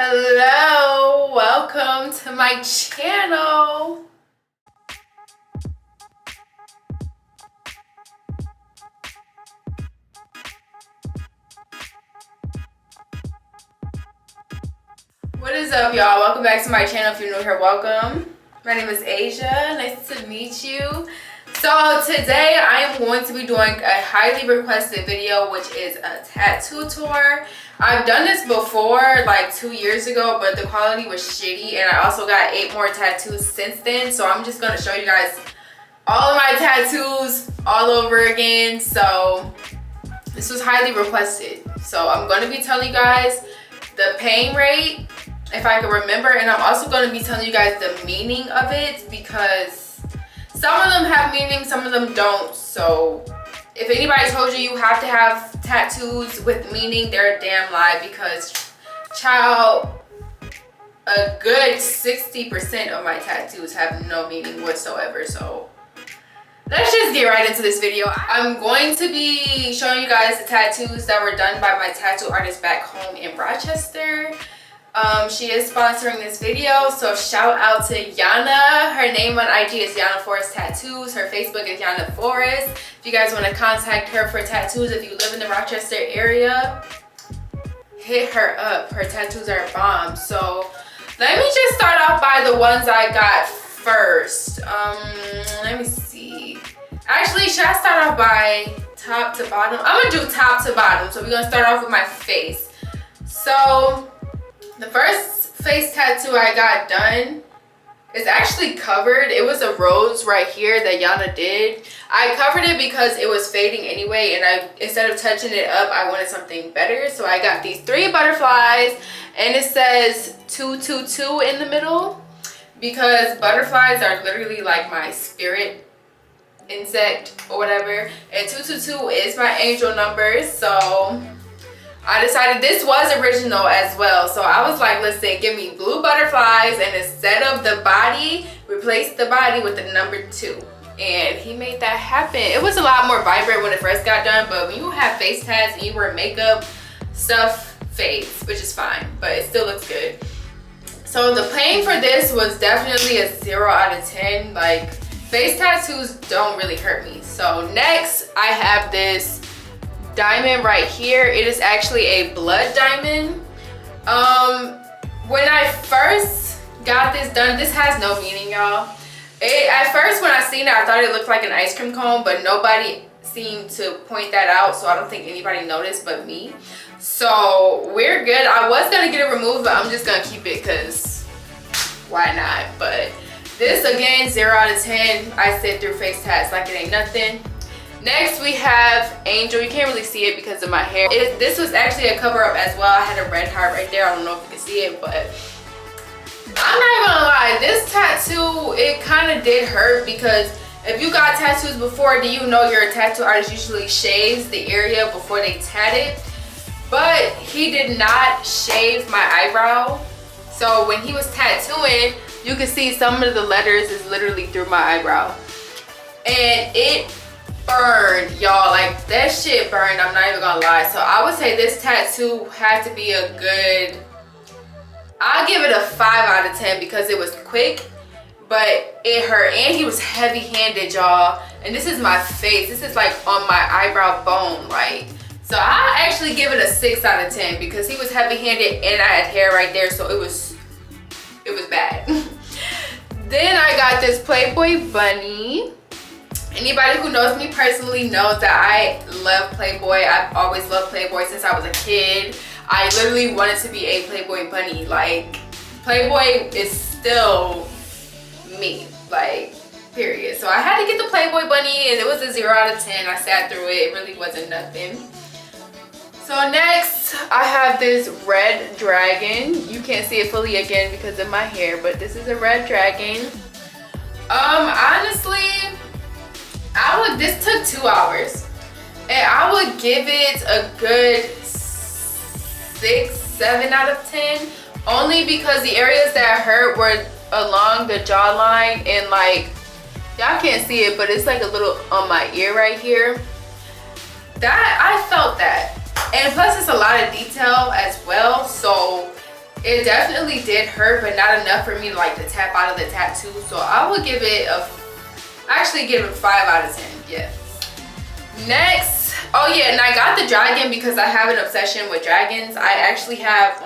Hello, welcome to my channel. What is up, y'all? Welcome back to my channel. If you're new here, welcome. My name is Asia. Nice to meet you. So today I am going to be doing a highly requested video, which is a tattoo tour. I've done this before like 2 years ago, but the quality was shitty, and I also got 8 more tattoos since then. So I'm just going to show you guys all of my tattoos all over again. So this was highly requested, so I'm going to be telling you guys the pain rate if I can remember, and I'm also going to be telling you guys the meaning of it, because some of them have meaning, some of them don't. So if anybody told you have to have tattoos with meaning, they're a damn lie, because child, a good 60% of my tattoos have no meaning whatsoever. So let's just get right into this video. I'm going to be showing you guys the tattoos that were done by my tattoo artist back home in Rochester. She is sponsoring this video, so shout out to Yana. Her name on IG is Yana Forest Tattoos. Her Facebook is Yana Forest. If you guys want to contact her for tattoos, if you live in the Rochester area, hit her up. Her tattoos are bomb. So let me just start off by the ones I got first. Let me see. Actually, should I start off by top to bottom? I'm gonna do top to bottom. So we're gonna start off with my face. So the first face tattoo I got done is actually covered. It was a rose right here that Yana did. I covered it because it was fading anyway, and instead of touching it up, I wanted something better. So I got these 3 butterflies, and it says 222 in the middle, because butterflies are literally like my spirit insect or whatever, and 222 is my angel number. So I decided this was original as well. So I was like, listen, give me blue butterflies, and instead of the body, replace the body with the number 2. And he made that happen. It was a lot more vibrant when it first got done, but when you have face tats and you wear makeup, stuff fades, which is fine, but it still looks good. So the pain for this was definitely a 0 out of 10. Like, face tattoos don't really hurt me. So next I have this diamond right here. It is actually a blood diamond. When I first got this done, this has no meaning, y'all. At first when I seen it, I thought it looked like an ice cream cone, but nobody seemed to point that out, so I don't think anybody noticed but me. So we're good. I was gonna get it removed, but I'm just gonna keep it because why not? But this again, 0 out of 10. I sit through face tats like it ain't nothing. Next we have Angel. You can't really see it because of my hair. This was actually a cover up as well. I had a red heart right there. I don't know if you can see it, but I'm not gonna lie, this tattoo, it kind of did hurt, because if you got tattoos before, do you know your tattoo artist usually shaves the area before they tat it? But he did not shave my eyebrow. So when he was tattooing, you can see some of the letters is literally through my eyebrow. And it burned, y'all. Like, that shit burned, I'm not even gonna lie. So I would say this tattoo had to be a good, I'll give it a 5 out of 10, because it was quick, but it hurt. And he was heavy-handed, y'all. And this is my face. This is like on my eyebrow bone, right? So I actually give it a 6 out of 10, because he was heavy-handed and I had hair right there, so it was bad. Then I got this Playboy Bunny. Anybody who knows me personally knows that I love Playboy. I've always loved Playboy since I was a kid. I literally wanted to be a Playboy bunny. Like, Playboy is still me, like, period. So I had to get the Playboy Bunny, and it was a 0 out of 10. I sat through it. It really wasn't nothing. So next, I have this red dragon. You can't see it fully again because of my hair, but this is a red dragon. Honestly, this took 2 hours, and I would give it a good 6, 7 out of 10, only because the areas that hurt were along the jawline, and like, y'all can't see it, but it's like a little on my ear right here. That I felt that, and plus it's a lot of detail as well, so it definitely did hurt, but not enough for me like to tap out of the tattoo. So I would give it a, actually give it 5 out of 10. Yeah. Next, oh yeah, and I got the dragon because I have an obsession with dragons. I actually have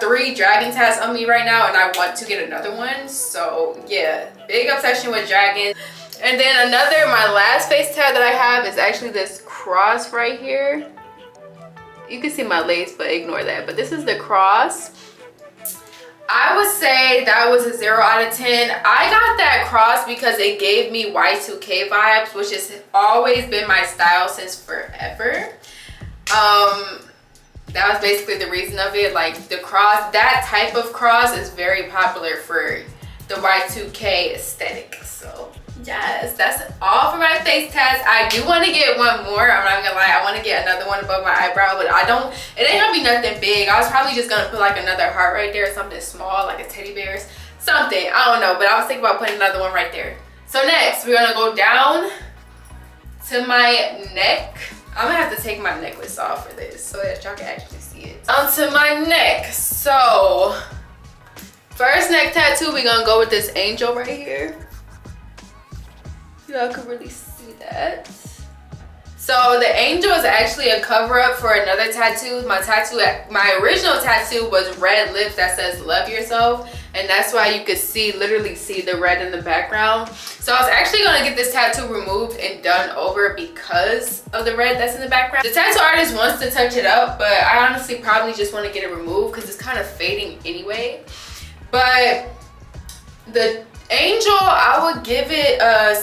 3 dragon tats on me right now, and I want to get another one. So yeah, big obsession with dragons. And then my last face tat that I have is actually this cross right here. You can see my lace, but ignore that. But this is the cross. I would say that was a 0 out of 10. I got that cross because it gave me Y2K vibes, which has always been my style since forever. That was basically the reason of it. Like the cross, that type of cross is very popular for the Y2K aesthetic. So yes, that's all for my face tats. I do want to get one more. I'm not gonna lie, I want to get another one above my eyebrow, but it ain't gonna be nothing big. I was probably just gonna put like another heart right there, something small, like a teddy bear, something, I don't know, but I was thinking about putting another one right there. So next, we're gonna go down to my neck. I'm gonna have to take my necklace off for this so that y'all can actually see it. Onto my neck. So first neck tattoo, we're gonna go with this angel right here. Y'all can really see that. So the angel is actually a cover-up for another tattoo. My original tattoo was red lips that says love yourself, and that's why you could literally see the red in the background. So I was actually gonna get this tattoo removed and done over because of the red that's in the background. The tattoo artist wants to touch it up, but I honestly probably just want to get it removed because it's kind of fading anyway. But the angel, I would give it a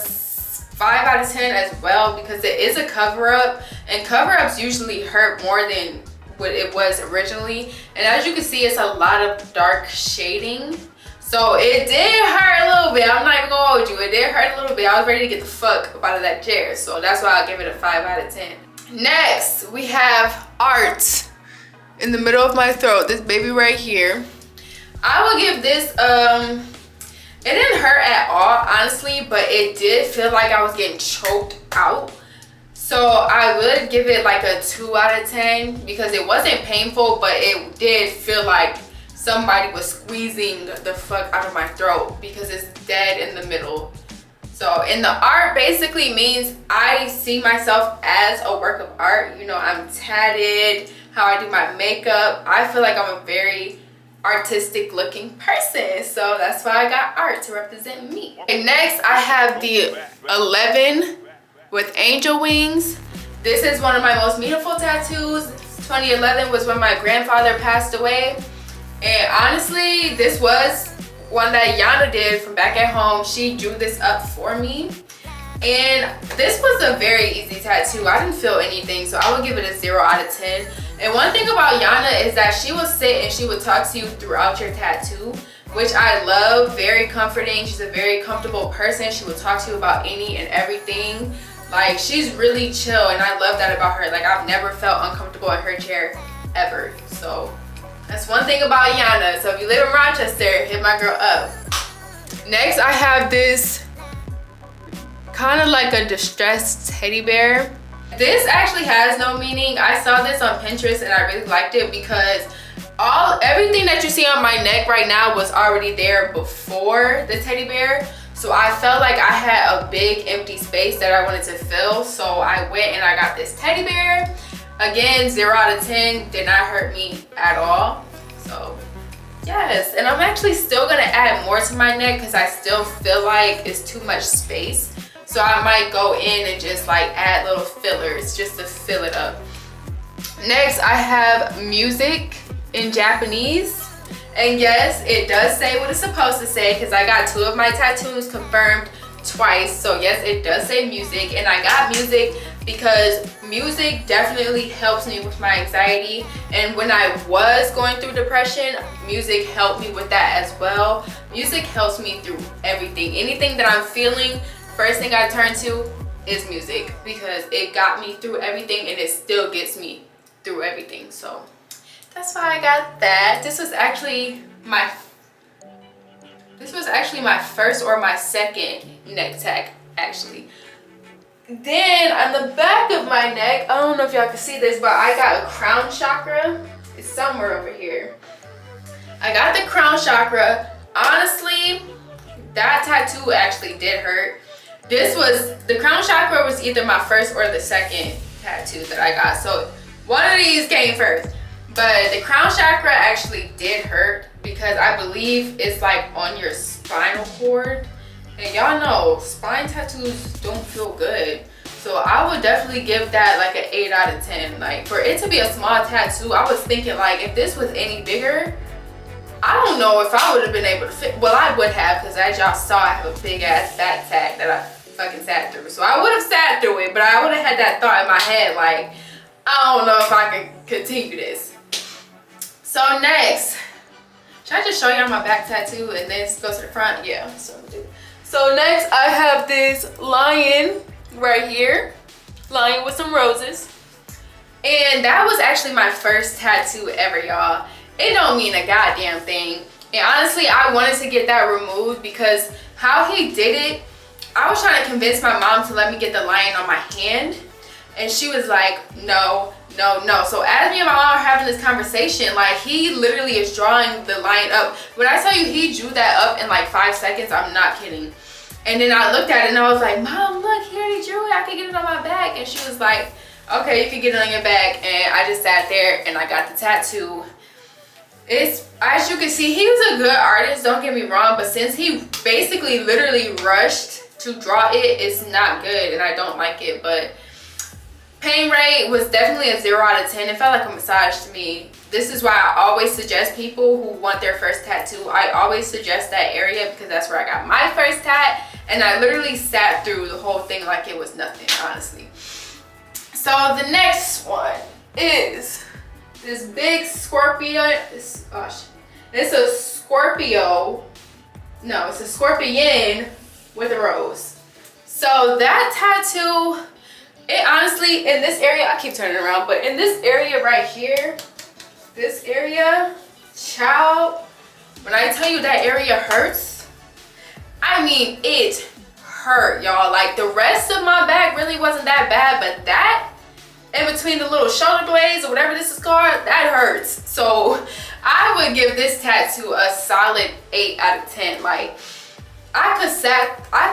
5 out of 10 as well because it is a cover-up, and cover-ups usually hurt more than what it was originally. And as you can see, it's a lot of dark shading, so it did hurt a little bit. I'm not even gonna hold you, it did hurt a little bit. I was ready to get the fuck up out of that chair, so that's why I'll give it a 5 out of 10. Next, we have art in the middle of my throat, this baby right here. I will give this it didn't hurt at all, honestly, but it did feel like I was getting choked out. So I would give it like a 2 out of 10 because it wasn't painful, but it did feel like somebody was squeezing the fuck out of my throat because it's dead in the middle. So, and the art basically means I see myself as a work of art. You know, I'm tatted, how I do my makeup. I feel like I'm a very artistic looking person, so that's why I got art to represent me. And next I have the 11 with angel wings. This is one of my most meaningful tattoos. 2011 was when my grandfather passed away, and honestly this was one that Yana did from back at home. She drew this up for me, and this was a very easy tattoo. I didn't feel anything, so I would give it a 0 out of 10. And one thing about Yana is that she will sit and she would talk to you throughout your tattoo, which I love. Very comforting. She's a very comfortable person. She will talk to you about any and everything. Like, she's really chill, and I love that about her. Like, I've never felt uncomfortable in her chair ever. So that's one thing about Yana. So if you live in Rochester, hit my girl up. Next, I have this kind of like a distressed teddy bear. This actually has no meaning. I saw this on Pinterest and I really liked it because everything that you see on my neck right now was already there before the teddy bear. So I felt like I had a big empty space that I wanted to fill. So I went and I got this teddy bear. Again, 0 out of 10, did not hurt me at all. So yes, and I'm actually still gonna add more to my neck because I still feel like it's too much space. So I might go in and just like add little fillers just to fill it up. Next, I have music in Japanese. And yes, it does say what it's supposed to say because I got 2 of my tattoos confirmed twice. So yes, it does say music, and I got music because music definitely helps me with my anxiety. And when I was going through depression, music helped me with that as well. Music helps me through everything. Anything that I'm feeling, first thing I turn to is music because it got me through everything and it still gets me through everything. So that's why I got that. This was actually my first or my second neck tag actually. Then on the back of my neck, I don't know if y'all can see this, but I got a crown chakra. It's somewhere over here. I got the crown chakra. Honestly, that tattoo actually did hurt. The crown chakra was either my first or the second tattoo that I got. So one of these came first. But the crown chakra actually did hurt because I believe it's like on your spinal cord. And y'all know spine tattoos don't feel good. So I would definitely give that like an 8 out of 10. Like for it to be a small tattoo, I was thinking like if this was any bigger, I don't know if I would have been able to fit. Well, I would have, because as y'all saw, I have a big ass back tag that I fucking sat through. So I would have sat through it, but I would have had that thought in my head like, I don't know if I can continue this. So next, should I just show y'all my back tattoo and then go to the front? Yeah, so I'm gonna do. So next I have this lion right here, lion with some roses. And that was actually my first tattoo ever, y'all. It don't mean a goddamn thing. And honestly, I wanted to get that removed because how he did it, I was trying to convince my mom to let me get the lion on my hand. And she was like, no, no, no. So as me and my mom are having this conversation, like he literally is drawing the lion up. When I tell you he drew that up in like 5 seconds, I'm not kidding. And then I looked at it and I was like, Mom, look, he already drew it. I can get it on my back. And she was like, okay, you can get it on your back. And I just sat there and I got the tattoo. It's, as you can see, he was a good artist, don't get me wrong, but since he basically literally rushed to draw it, it's not good and I don't like it. But pain rate was definitely a 0 out of 10. It felt like a massage to me. This is why I always suggest people who want their first tattoo, I always suggest that area because that's where I got my first tat, and I literally sat through the whole thing like it was nothing, honestly. So the next one is this big Scorpio. It's a Scorpio. No, it's a scorpion with a rose. So that tattoo, it honestly, in this area, I keep turning around, but in this area right here, this area, child, when I tell you that area hurts, I mean it hurt, y'all. Like the rest of my back really wasn't that bad, but that in between the little shoulder blades or whatever this is called, that hurts. So I would give this tattoo a solid 8 out of 10. Like I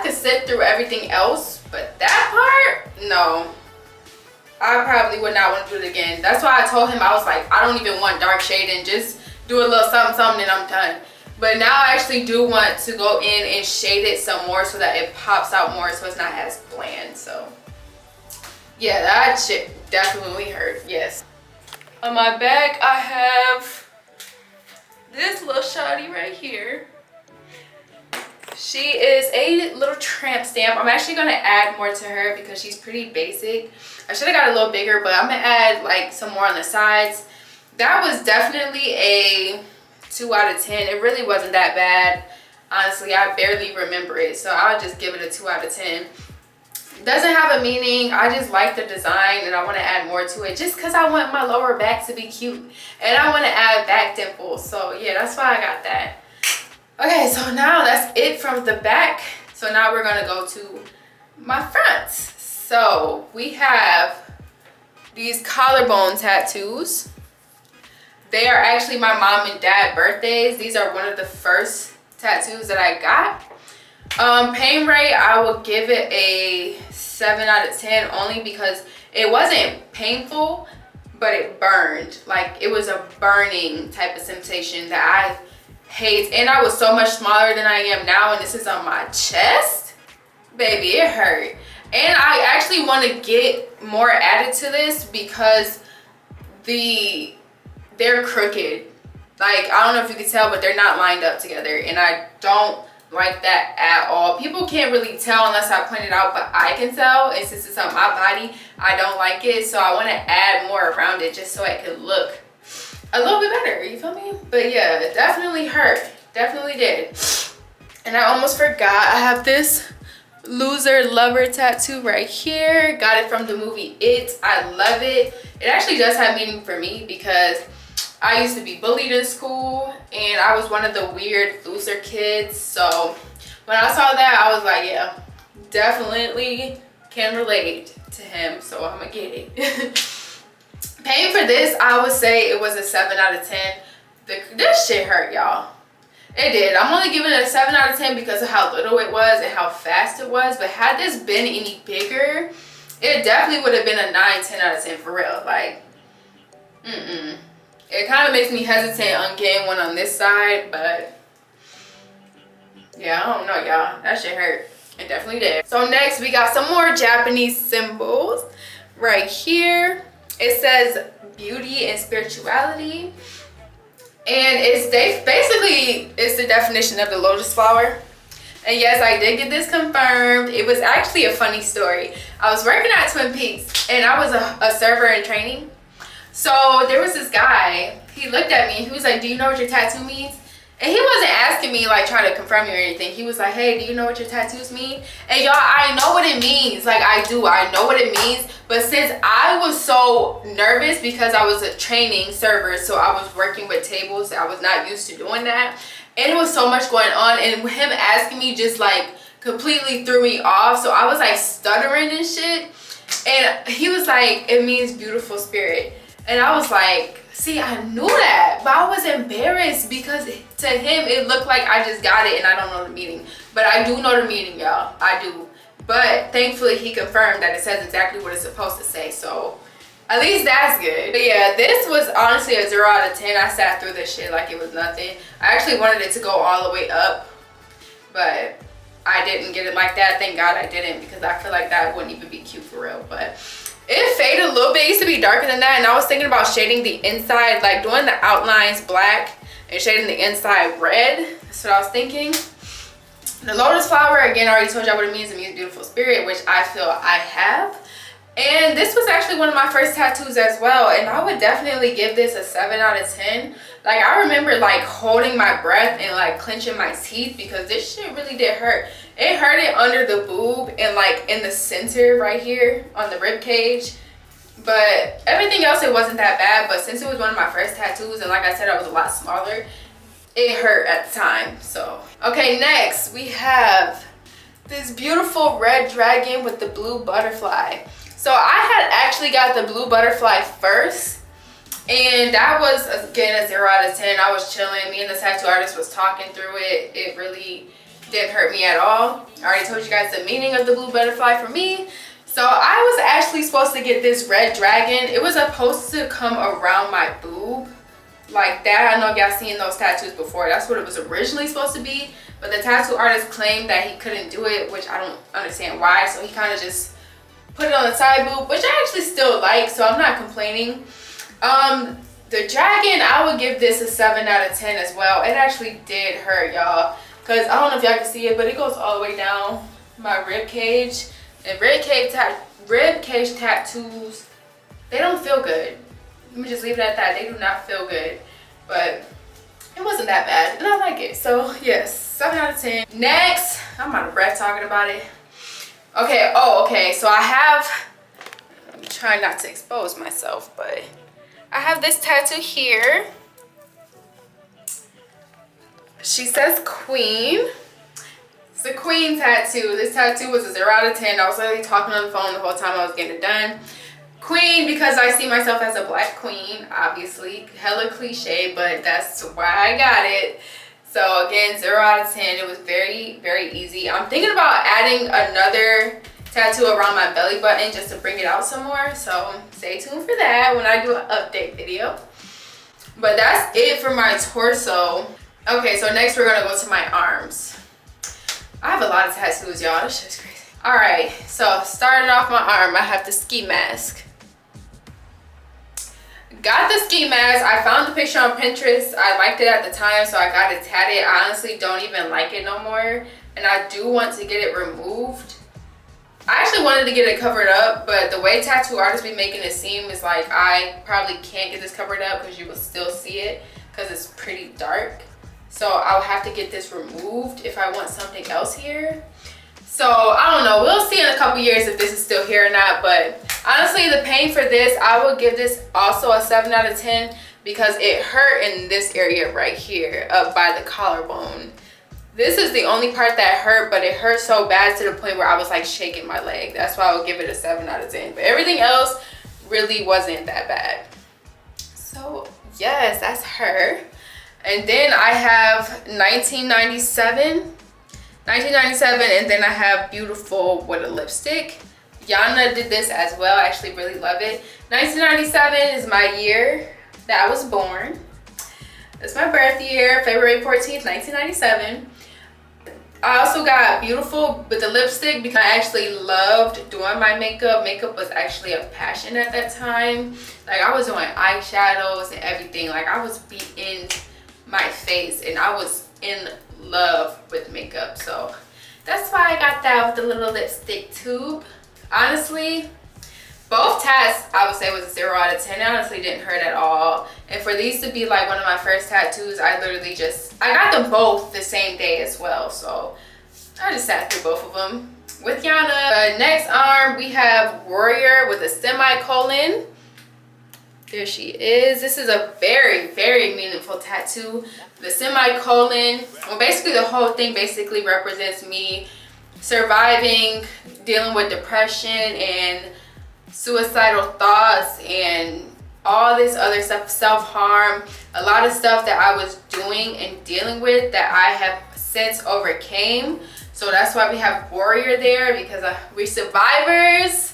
could sit through everything else, but that part, no. I probably would not want to do it again. That's why I told him, I was like, I don't even want dark shading, just do a little something, something, and I'm done. But now I actually do want to go in and shade it some more so that it pops out more so it's not as bland. So yeah, that shit definitely hurt, yes. On my back, I have this little shawty right here. She is a little tramp stamp. I'm actually gonna add more to her because she's pretty basic. I should have got a little bigger, but I'm gonna add like some more on the sides. That was definitely a 2 out of 10. It really wasn't that bad. Honestly, I barely remember it, so I'll just give it a 2 out of 10. Doesn't have a meaning. I just like the design and I want to add more to it just because I want my lower back to be cute and I want to add back dimples. So yeah, that's why I got that. Okay, so now that's it from the back. So now we're gonna go to my front. So we have these collarbone tattoos. They are actually my mom and dad birthdays. These are one of the first tattoos that I got. Pain rate, I will give it a 7 out of 10 only because it wasn't painful, but it burned. Like it was a burning type of sensation that I hate. And I was so much smaller than I am now, and this is on my chest. Baby, it hurt. And I actually want to get more added to this because they're crooked. Like, I don't know if you can tell, but they're not lined up together, and I don't like that at all. People can't really tell unless I point it out, but I can tell, and since it's on my body, I don't like it. So I want to add more around it just so it could look a little bit better, you feel me? But yeah, it definitely hurt, definitely did. And I almost forgot, I have this loser lover tattoo right here. Got it from the movie It. I love it. It actually does have meaning for me because I used to be bullied in school and I was one of the weird loser kids. So when I saw that, I was like, yeah, definitely can relate to him. So I'm gonna get it. Paying for this, I would say it was a 7 out of 10. This shit hurt, y'all. It did. I'm only giving it a 7 out of 10 because of how little it was and how fast it was. But had this been any bigger, it definitely would have been a 9, 10 out of 10 for real. Like, It kind of makes me hesitate on getting one on this side, but yeah, I don't know, y'all. That shit hurt. It definitely did. So next, we got some more Japanese symbols right here. It says beauty and spirituality. And it's the definition of the lotus flower. And yes, I did get this confirmed. It was actually a funny story. I was working at Twin Peaks and I was a server in training. So there was this guy, he looked at me and he was like, do you know what your tattoo means? And he wasn't asking me like trying to confirm me or anything. He was like, hey, do you know what your tattoos mean? And y'all, I know what it means. Like I know what it means. But since I was so nervous because I was a training server, so I was working with tables, I was not used to doing that. And it was so much going on, and him asking me just like completely threw me off. So I was like stuttering and shit. And he was like, it means beautiful spirit. And I was like, see, I knew that, but I was embarrassed because to him it looked like I just got it and I don't know the meaning. But I do know the meaning, y'all. I do. But thankfully he confirmed that it says exactly what it's supposed to say. So at least that's good. But yeah, this was honestly a 0 out of 10. I sat through this shit like it was nothing. I actually wanted it to go all the way up, but I didn't get it like that. Thank God I didn't, because I feel like that wouldn't even be cute for real. But it faded a little bit. It used to be darker than that, and I was thinking about shading the inside, like doing the outlines black and shading the inside red. That's what I was thinking. The lotus flower, again, I already told y'all what it means. It means beautiful spirit, which I feel I have. And this was actually one of my first tattoos as well, and I would definitely give this a 7 out of 10. Like I remember like holding my breath and like clenching my teeth because this shit really did hurt. It hurt it under the boob and like in the center right here on the rib cage. But everything else, it wasn't that bad. But since it was one of my first tattoos, and like I said, I was a lot smaller, it hurt at the time. So okay, next we have this beautiful red dragon with the blue butterfly. So I had actually got the blue butterfly first, and that was again a 0 out of 10. I was chilling. Me and the tattoo artist was talking through it. It really didn't hurt me at all. I already told you guys the meaning of the blue butterfly for me. So I was actually supposed to get this red dragon. It was supposed to come around my boob like that. I know y'all seen those tattoos before. That's what it was originally supposed to be. But the tattoo artist claimed that he couldn't do it, which I don't understand why. So he kind of just put it on the side boob, which I actually still like, so I'm not complaining. The dragon, I would give this a 7 out of 10 as well. It actually did hurt, y'all, because I don't know if y'all can see it, but it goes all the way down my rib cage. And rib cage tattoos, they don't feel good. Let me just leave it at that. They do not feel good, but it wasn't that bad, and I like it. So yes, 7 out of 10. Next, I'm out of breath talking about it. Okay, okay, so I have, I'm trying not to expose myself, but I have this tattoo here. She says queen. It's a queen tattoo. This tattoo was a 0 out of 10. I was literally talking on the phone the whole time I was getting it done. Queen, because I see myself as a black queen, obviously. Hella cliche, but that's why I got it. So again, 0 out of 10. It was very, very easy. I'm thinking about adding another tattoo around my belly button just to bring it out some more. So stay tuned for that when I do an update video. But that's it for my torso. Okay, so next we're gonna go to my arms. I have a lot of tattoos, y'all. This shit's crazy. All right, so starting off my arm, I have the ski mask. Got the ski mask. I found the picture on Pinterest. I liked it at the time, so I got it tatted. I honestly don't even like it no more, and I do want to get it removed. I actually wanted to get it covered up, but the way tattoo artists be making it seem is like I probably can't get this covered up because you will still see it because it's pretty dark. So I'll have to get this removed if I want something else here. So I don't know, we'll see in a couple years if this is still here or not. But honestly, the pain for this, I will give this also a 7 out of 10 because it hurt in this area right here up by the collarbone. This is the only part that hurt, but it hurt so bad to the point where I was like shaking my leg. That's why I would give it a 7 out of 10. But everything else really wasn't that bad. So yes, that's her. And then I have 1997, and then I have Beautiful with a lipstick. Yana did this as well. I actually really love it. 1997 is my year that I was born. It's my birth year, February 14th, 1997. I also got Beautiful with the lipstick because I actually loved doing my makeup. Makeup was actually a passion at that time. Like, I was doing eyeshadows and everything. Like, I was beating my face and I was in love with makeup. So that's why I got that with the little lipstick tube. Honestly, both tats I would say was a 0 out of 10. It honestly didn't hurt at all. And for these to be like one of my first tattoos, I got them both the same day as well. So I just sat through both of them with Yana. Next arm, we have Warrior with a semicolon. There she is. This is a very, very meaningful tattoo. The semicolon, well, basically the whole thing basically represents me surviving, dealing with depression and suicidal thoughts and all this other stuff, self-harm, a lot of stuff that I was doing and dealing with that I have since overcame. So that's why we have Warrior there, because we're survivors,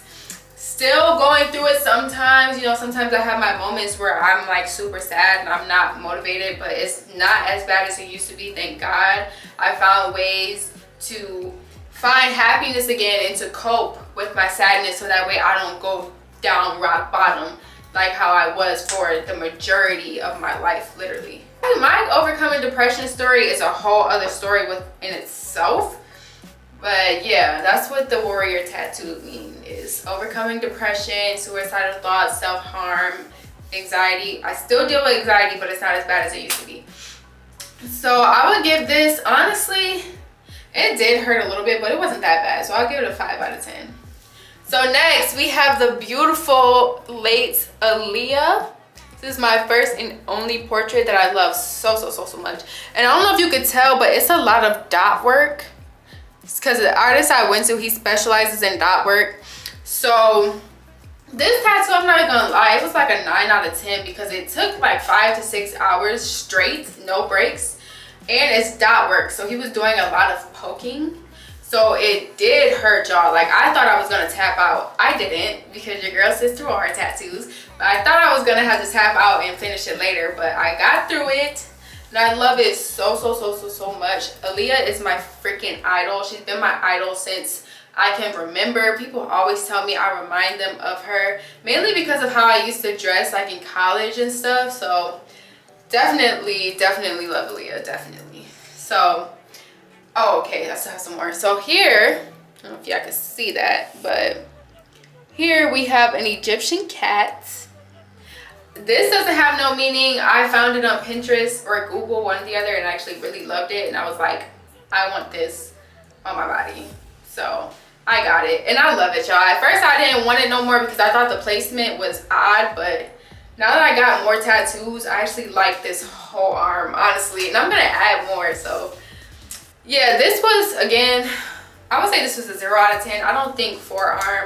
still going through it sometimes. You know, sometimes I have my moments where I'm like super sad and I'm not motivated, but it's not as bad as it used to be, thank God. I found ways to find happiness again and to cope with my sadness, so that way I don't go down rock bottom like how I was for the majority of my life, literally. My overcoming depression story is a whole other story in itself. But yeah, that's what the Warrior tattoo means, is overcoming depression, suicidal thoughts, self-harm, anxiety. I still deal with anxiety, but it's not as bad as it used to be. So I would give this, honestly, it did hurt a little bit, but it wasn't that bad. So I'll give it a 5 out of 10. So next we have the beautiful late Aaliyah. This is my first and only portrait that I love so much. And I don't know if you could tell, but it's a lot of dot work. It's because the artist I went to, he specializes in dot work. So this tattoo, I'm not gonna lie, it was like a 9 out of 10 because it took like 5 to 6 hours straight, no breaks. And it's dot work, so he was doing a lot of poking. So it did hurt, y'all. Like, I thought I was gonna tap out. I didn't, because your girl sits through all her tattoos. But I thought I was gonna have to tap out and finish it later. But I got through it, and I love it so much. Aaliyah is my freaking idol. She's been my idol since I can remember. People always tell me I remind them of her, mainly because of how I used to dress, like in college and stuff. So definitely love Aaliyah, definitely. So, oh, okay, I still have some more. So here, I don't know if y'all can see that, but here we have an Egyptian cat. This doesn't have no meaning. I found it on Pinterest or Google, one or the other, and I actually really loved it. And I was like, I want this on my body. So I got it, and I love it, y'all. At first, I didn't want it no more because I thought the placement was odd, but now that I got more tattoos, I actually like this whole arm, honestly. And I'm gonna add more, so yeah, this was, again, I would say this was a 0 out of 10. I don't think forearm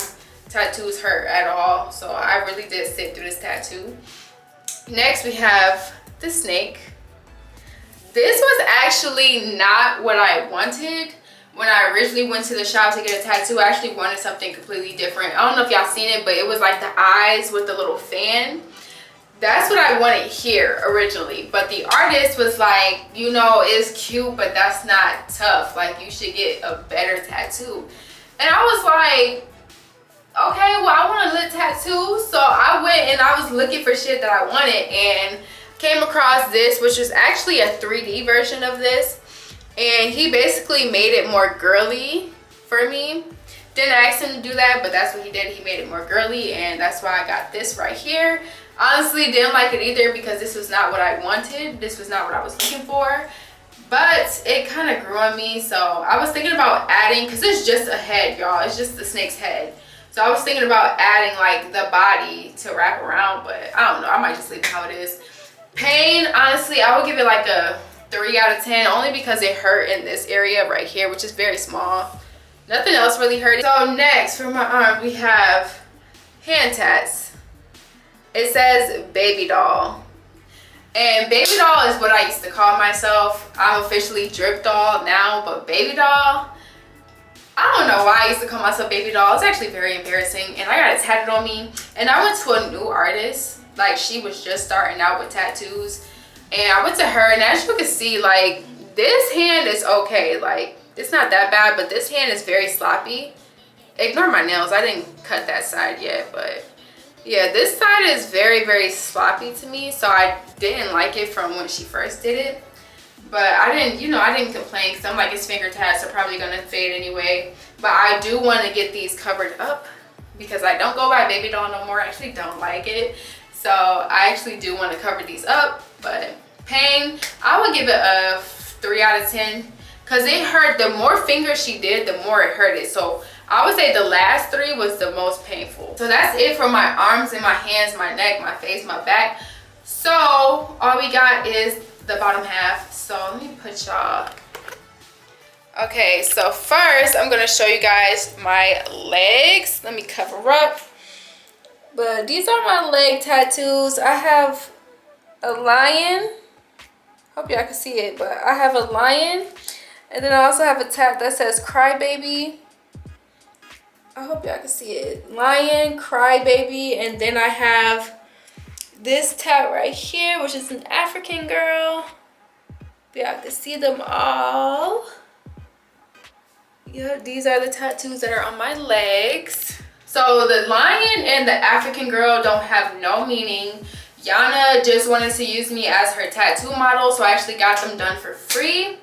tattoos hurt at all. So I really did sit through this tattoo. Next, we have the snake. This was actually not what I wanted. When I originally went to the shop to get a tattoo, I actually wanted something completely different. I don't know if y'all seen it, but it was like the eyes with the little fan. That's what I wanted here originally, but the artist was like, you know, it's cute, but that's not tough. Like, you should get a better tattoo. And I was like, okay, well, I want a lit tattoo. So I went and I was looking for shit that I wanted and came across this, which is actually a 3D version of this. And he basically made it more girly for me. Didn't ask him to do that, but that's what he did. He made it more girly, and that's why I got this right here. Honestly, didn't like it either because this was not what I wanted. This was not what I was looking for. But it kind of grew on me, so I was thinking about adding, because it's just a head, y'all. It's just the snake's head. So I was thinking about adding like the body to wrap around, but I don't know. I might just leave it how it is. Pain, honestly, I would give it like a 3 out of 10, only because it hurt in this area right here, which is very small. Nothing else really hurt. So next, for my arm, we have hand tats. It says baby doll. And baby doll is what I used to call myself. I'm officially drip doll now, but baby doll, I don't know why I used to call myself baby doll. It's actually very embarrassing. And I got it tatted on me. And I went to a new artist. Like, she was just starting out with tattoos. And I went to her, and as you can see, like, this hand is okay. Like, it's not that bad, but this hand is very sloppy. Ignore my nails. I didn't cut that side yet, but yeah, this side is very, very sloppy to me. So I didn't like it from when she first did it. But I didn't, you know, I didn't complain because I'm like, it's finger tats are probably going to fade anyway. But I do want to get these covered up because I don't go by baby doll no more. I actually don't like it. So I actually do want to cover these up. But pain, I would give it a 3 out of 10 because it hurt. The more fingers she did, the more it hurted. So I would say the last 3 was the most painful. So that's it for my arms and my hands, my neck, my face, my back. So all we got is the bottom half. So let me put y'all. Okay, so first I'm gonna show you guys my legs. Let me cover up. But these are my leg tattoos. I have a lion. Hope y'all can see it, but I have a lion. And then I also have a tat that says crybaby. I hope y'all can see it. Lion, crybaby, and then I have this tat right here, which is an African girl. Y'all can see them all. Yeah, these are the tattoos that are on my legs. So the lion and the African girl don't have no meaning. Yana just wanted to use me as her tattoo model, so I actually got them done for free.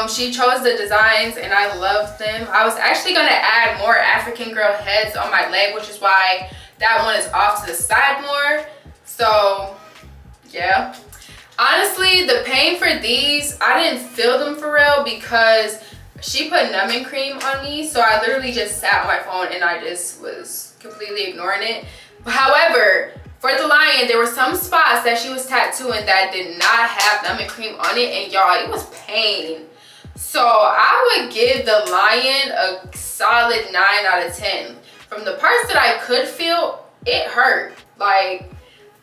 She chose the designs and I loved them. I was actually going to add more African girl heads on my leg, which is why that one is off to the side more. So yeah, honestly, the pain for these, I didn't feel them for real because she put numbing cream on me. So I literally just sat on my phone and I just was completely ignoring it. However, for the lion, there were some spots that she was tattooing that did not have numbing cream on it, and y'all, it was pain. So I would give the lion a solid 9 out of 10. From the parts that I could feel, it hurt. Like,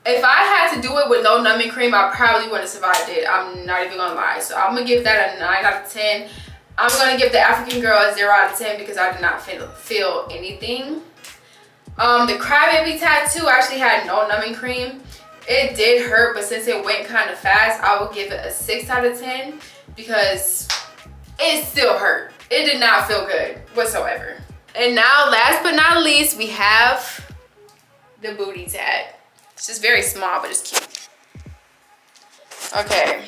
if I had to do it with no numbing cream, I probably wouldn't have survived it. I'm not even gonna lie. So I'm gonna give that a 9 out of 10. I'm gonna give the African girl a 0 out of 10 because I did not feel anything. The crybaby tattoo actually had no numbing cream. It did hurt, but since it went kind of fast, I will give it a 6 out of 10 because it still hurt. It did not feel good whatsoever. And now, last but not least, we have the booty tat. It's just very small, but it's cute. Okay.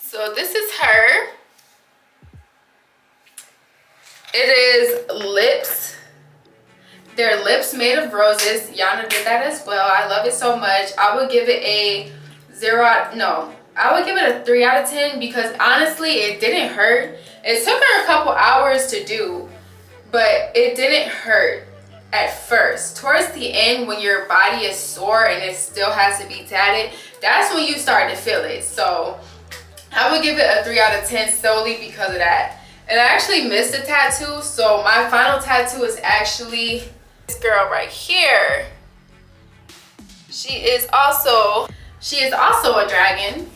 So this is her. It is lips. They're lips made of roses. Yana did that as well. I love it so much. I would give it a 3 out of 10 because honestly, it didn't hurt. It took her a couple hours to do, but it didn't hurt at first. Towards the end, when your body is sore and it still has to be tatted, that's when you start to feel it. So I would give it a 3 out of 10 solely because of that. And I actually missed a tattoo, so my final tattoo is actually this girl right here. She is also a dragon,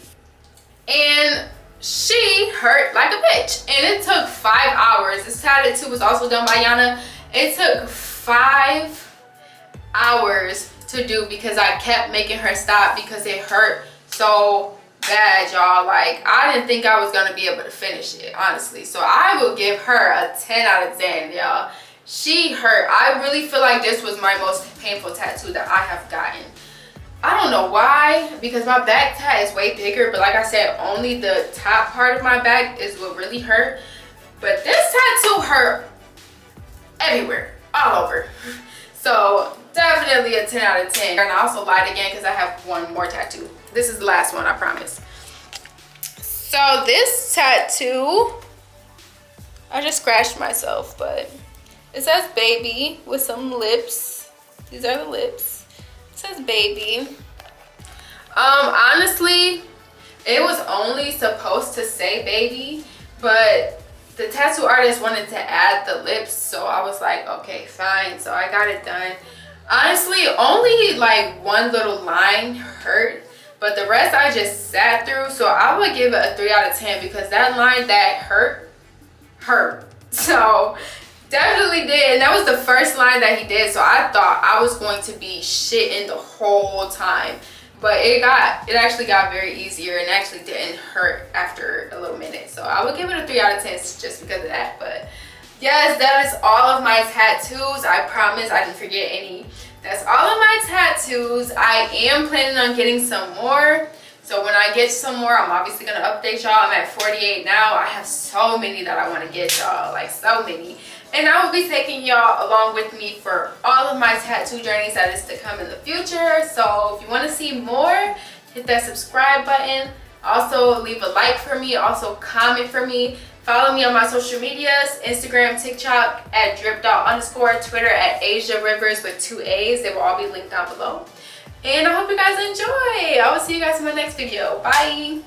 and she hurt like a bitch, and it took 5 hours. This tattoo was also done by Yana. It took 5 hours to do because I kept making her stop because it hurt so bad, y'all. Like, I didn't think I was gonna be able to finish it, honestly. So I will give her a 10 out of 10, y'all. She hurt. I really feel like this was my most painful tattoo that I have gotten. I don't know why, because my back tat is way bigger, but like I said, only the top part of my back is what really hurt. But this tattoo hurt everywhere, all over. So definitely a 10 out of 10. And I also lied again because I have one more tattoo. This is the last one, I promise. So this tattoo, I just scratched myself, but it says baby with some lips. These are the lips. It says baby. Honestly, it was only supposed to say baby, but the tattoo artist wanted to add the lips, so I was like, okay, fine. So I got it done. Honestly, only like one little line hurt, but the rest I just sat through. So I would give it a 3 out of 10 because that line that hurt. So definitely did. And that was the first line that he did. So I thought I was going to be shitting the whole time. But it actually got very easier and actually didn't hurt after a little minute. So I would give it a 3 out of 10 just because of that. But yes, that is all of my tattoos. I promise I didn't forget any. That's all of my tattoos. I am planning on getting some more. So when I get some more, I'm obviously going to update y'all. I'm at 48 now. I have so many that I want to get y'all. Like so many. And I will be taking y'all along with me for all of my tattoo journeys that is to come in the future. So if you want to see more, hit that subscribe button. Also leave a like for me. Also comment for me. Follow me on my social medias, Instagram, TikTok at drip_, Twitter at Asia Rivers with 2 A's. They will all be linked down below. And I hope you guys enjoy. I will see you guys in my next video. Bye.